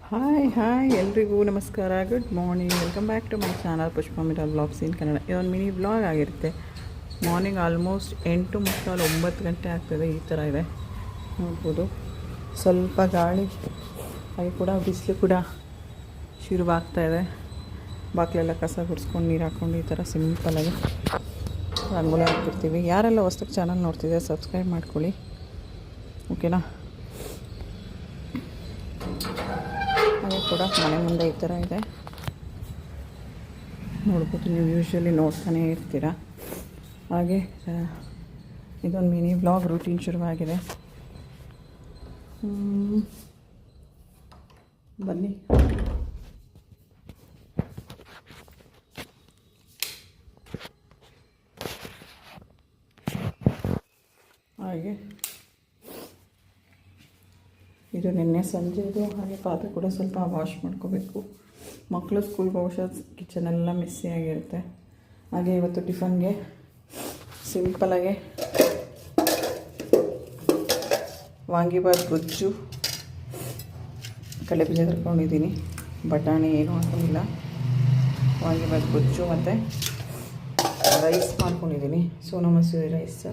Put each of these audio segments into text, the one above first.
Hi ಎಲ್ರಿಗೂ ನಮಸ್ಕಾರ, good morning, welcome back to my channel Pushpa Miral vlogs in Kannada. ಇದೊಂದು mini vlog ಆಗಿರುತ್ತೆ. ಮಾರ್ನಿಂಗ್ ಆಲ್ಮೋಸ್ಟ್ 8:45 9 ಗಂಟೆ ಆಗ್ತದೆ. ಈ ಥರ ಇದೆ ನೋಡ್ಬೋದು. ಸ್ವಲ್ಪ ಗಾಳಿ ಹಾಗೆ ಕೂಡ ಬಿಸಿಲು ಕೂಡ ಶುರುವಾಗ್ತಾಯಿದೆ. ಬಾಗಿಲೆಲ್ಲ ಕಸ ಗುಡಿಸ್ಕೊಂಡು ನೀರು ಹಾಕ್ಕೊಂಡು ಈ ಥರ ಸಿಂಪಲಾಗಿ ರಂಗೋಲಿ ಹಾಕ್ತಿರ್ತೀವಿ. ಯಾರೆಲ್ಲ ಹೊಸ್ದಾಗಿ ಚಾನಲ್ ನೋಡ್ತಿದ್ದಾರೆ ಸಬ್ಸ್ಕ್ರೈಬ್ ಮಾಡ್ಕೊಳ್ಳಿ, ಓಕೆನಾ. ಹಾಗೆ ಕೂಡ ಮನೆ ಮುಂದೆ ಈ ಥರ ಇದೆ ನೋಡ್ಬೋದು. ನೀವು ಯೂಶ್ವಲಿ ನೋಡ್ತಾನೆ ಇರ್ತೀರ. ಹಾಗೆ ಇದೊಂದು ಮಿನಿ ವ್ಲಾಗ್ ರೂಟೀನ್ ಶುರುವಾಗಿದೆ. ಬನ್ನಿ. ಹಾಗೆ ಇದು ನಿನ್ನೆ ಸಂಜೆದು. ಹಾಗೆ ಪಾತ್ರೆ ಕೂಡ ಸ್ವಲ್ಪ ವಾಶ್ ಮಾಡ್ಕೋಬೇಕು. ಮಕ್ಕಳು ಸ್ಕೂಲ್ಗೆ ಹೋಗೋ ಕಿಚನೆಲ್ಲ ಮಿಸ್ಸಿ ಆಗಿರುತ್ತೆ. ಹಾಗೆ ಇವತ್ತು ಟಿಫನ್ಗೆ ಸಿಂಪಲಾಗೆ ವಾಂಗಿಬಾತ್ ಗೊಜ್ಜು, ಕಡಲೆಬೀಜ ತರ್ಕೊಂಡಿದ್ದೀನಿ. ಬಟಾಣಿ ಏನೂ ಹಾಕೊಂಡಿಲ್ಲ. ವಾಂಗಿಬಾತ್ ಗೊಜ್ಜು ಮತ್ತು ರೈಸ್ ಮಾಡ್ಕೊಂಡಿದ್ದೀನಿ, ಸೋನಾ ಮಸೂರಿ ರೈಸ್.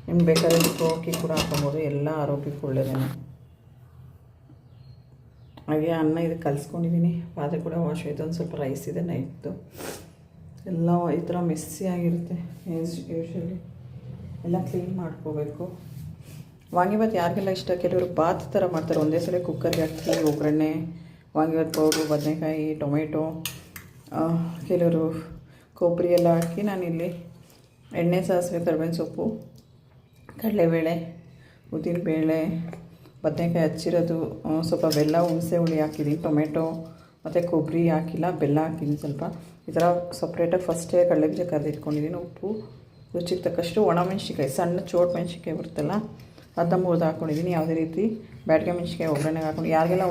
ನಿಮ್ಗೆ ಬೇಕಾದ್ರೆ ಅಕ್ಕಿ ಕೂಡ ಹಾಕೊಬೋದು, ಎಲ್ಲ ಆರೋಗ್ಯಕ್ಕೆ ಒಳ್ಳೆಯದೇನೆ. ಹಾಗೆ ಅನ್ನ ಇದು ಕಲಿಸ್ಕೊಂಡಿದ್ದೀನಿ. ಪಾತ್ರೆ ಕೂಡ ವಾಶ್ ಆಯಿತು. ಒಂದು ಸ್ವಲ್ಪ ರೈಸ್ ಇದೆ ನೈಟ್ದು. ಎಲ್ಲ ಈ ಥರ ಮೆಸ್ಸಿ ಆಗಿರುತ್ತೆ. ಯೂಶ್ವಲಿ ಎಲ್ಲ ಕ್ಲೀನ್ ಮಾಡ್ಕೋಬೇಕು. ವಾಂಗಿಬಾತ್ ಯಾರಿಗೆಲ್ಲ ಇಷ್ಟ, ಕೆಲವರು ಬಾತ್ ಥರ ಮಾಡ್ತಾರೆ. ಒಂದೇ ಸಲ ಕುಕ್ಕರ್ಗೆ ಹಾಕಿ ಒಗ್ಗರಣೆ, ವಾಂಗಿಬಾತ್ ಪೌಡ್ರು, ಬದನೆಕಾಯಿ, ಟೊಮೆಟೊ, ಕೆಲವರು ಕೊಬ್ಬರಿ ಎಲ್ಲ ಹಾಕಿ. ನಾನಿಲ್ಲಿ ಎಣ್ಣೆ, ಸಾಸಿವೆ, ಕರಿಬೇವಿನ ಸೊಪ್ಪು, ಕಡಲೆಬೇಳೆ, ಉದ್ದಿನಬೇಳೆ, ಬದನೆಕಾಯಿ ಹಚ್ಚಿರೋದು, ಸ್ವಲ್ಪ ಬೆಲ್ಲ, ಹುಣಸೆ ಹುಳಿ ಹಾಕಿದ್ದೀನಿ. ಟೊಮೆಟೊ ಮತ್ತು ಕೊಬ್ಬರಿ ಹಾಕಿಲ್ಲ, ಬೆಲ್ಲ ಹಾಕಿದ್ದೀನಿ ಸ್ವಲ್ಪ. ಈ ಥರ ಸಪ್ರೇಟಾಗಿ ಫಸ್ಟೇ ಕಡಲೆಬೀಜ ಕರೆದಿಟ್ಕೊಂಡಿದ್ದೀನಿ. ಉಪ್ಪು, ರುಚಿಗೆ ತಕ್ಕಷ್ಟು, ಒಣಮೆಣ್ಸಿಕಾಯಿ, ಸಣ್ಣ ಚೋಟ್ ಮೆಣ್ಸಿಕಾಯಿ ಬರುತ್ತಲ್ಲ ಅದನ್ನ ಮುರಿದು ಹಾಕ್ಕೊಂಡಿದ್ದೀನಿ. ಯಾವುದೇ ರೀತಿ ಬ್ಯಾಡಿಗೆ ಮೆಣ್ಸಿಕಾಯಿ ಒಗ್ಗರಣೆಗೆ ಹಾಕ್ಕೊಂಡು. ಯಾರಿಗೆಲ್ಲ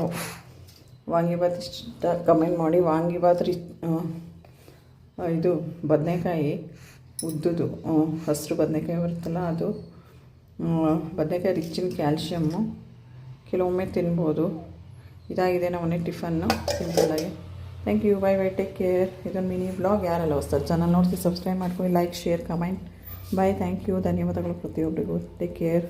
ವಾಂಗಿಬಾತ್ ಇಷ್ಟ ಕಮೆಂಟ್ ಮಾಡಿ. ವಾಂಗಿಬಾತ್ ಇದು ಬದನೆಕಾಯಿ ಉದ್ದುದು ಹಸಿರು ಬದನೆಕಾಯಿ ಬರುತ್ತಲ್ಲ ಅದು. ಬದನೆಕಾಯಿ ರಿಚ್ ಇನ್ ಕ್ಯಾಲ್ಶಿಯಮ್ಮು, ಕೆಲವೊಮ್ಮೆ ತಿನ್ಬೋದು. ಇದಾಗಿದೆ ನಮ್ಮನೆ ಟಿಫನ್ನು ಸಿಂಪಲ್ಲಾಗಿ. Thank you, bye bye, take care. ಇದೊಂದು ಮಿನಿ ಬ್ಲಾಗ್. ಯಾರೆಲ್ಲ ಹೊಸ್ದಾಗಿ ಚಾನಲ್ ನೋಡ್ತೀವಿ ಸಬ್ಸ್ಕ್ರೈಬ್ ಮಾಡ್ಕೊಳ್ಳಿ, like, share, comment. Bye, thank you, ಧನ್ಯವಾದಗಳು ಪ್ರತಿಯೊಬ್ಬರಿಗೂ. Take care.